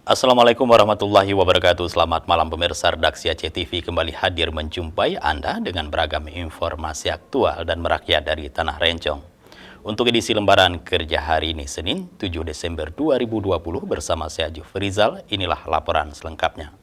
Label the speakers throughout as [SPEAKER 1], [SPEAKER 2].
[SPEAKER 1] Assalamualaikum warahmatullahi wabarakatuh. Selamat malam pemirsa. Redaksi Aceh TV kembali hadir menjumpai Anda dengan beragam informasi aktual dan merakyat dari Tanah Rencong. Untuk edisi lembaran kerja hari ini Senin 7 Desember 2020 bersama saya Jufrizal, inilah laporan selengkapnya.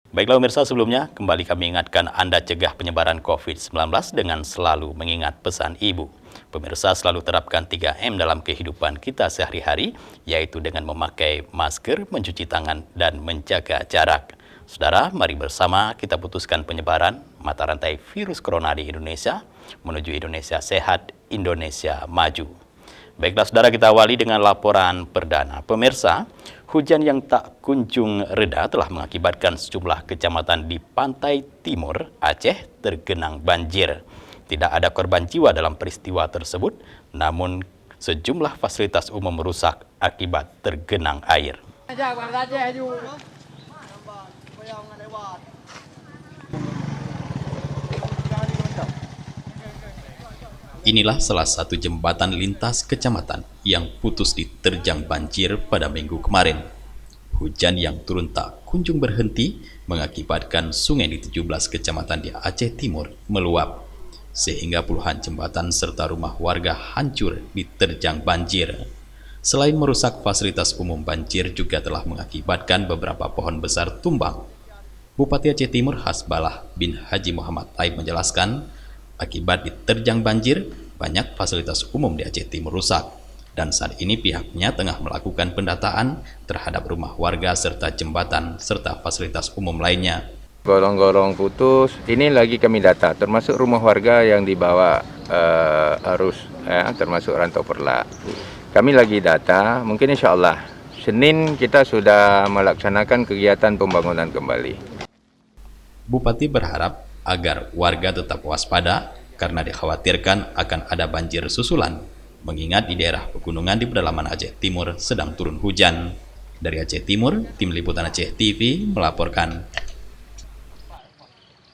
[SPEAKER 1] Baiklah pemirsa, sebelumnya kembali kami ingatkan Anda cegah penyebaran COVID-19 dengan selalu mengingat pesan Ibu. Pemirsa, selalu terapkan 3M dalam kehidupan kita sehari-hari, yaitu dengan memakai masker, mencuci tangan, dan menjaga jarak. Saudara, mari bersama kita putuskan penyebaran mata rantai virus corona di Indonesia, menuju Indonesia sehat, Indonesia maju. Baiklah saudara, kita awali dengan laporan perdana. Pemirsa, hujan yang tak kunjung reda telah mengakibatkan sejumlah kecamatan di pantai timur Aceh tergenang banjir. Tidak ada korban jiwa dalam peristiwa tersebut, namun sejumlah fasilitas umum rusak akibat tergenang air. Inilah salah satu jembatan lintas kecamatan yang putus diterjang banjir pada minggu kemarin. Hujan yang turun tak kunjung berhenti mengakibatkan sungai di 17 kecamatan di Aceh Timur meluap, sehingga puluhan jembatan serta rumah warga hancur diterjang banjir. Selain merusak fasilitas umum, banjir juga telah mengakibatkan beberapa pohon besar tumbang. Bupati Aceh Timur Hasbalah bin Haji Muhammad Taib menjelaskan, akibat diterjang banjir, banyak fasilitas umum di Aceh Timur rusak, dan saat ini pihaknya tengah melakukan pendataan terhadap rumah warga serta jembatan serta fasilitas umum lainnya.
[SPEAKER 2] Gorong-gorong putus, ini lagi kami data, termasuk rumah warga yang dibawa arus, termasuk rantau perla. Kami lagi data, mungkin insya Allah Senin kita sudah melaksanakan kegiatan pembangunan kembali.
[SPEAKER 1] Bupati berharap agar warga tetap waspada karena dikhawatirkan akan ada banjir susulan, mengingat di daerah pegunungan di pedalaman Aceh Timur sedang turun hujan. Dari Aceh Timur, Tim Liputan Aceh TV melaporkan.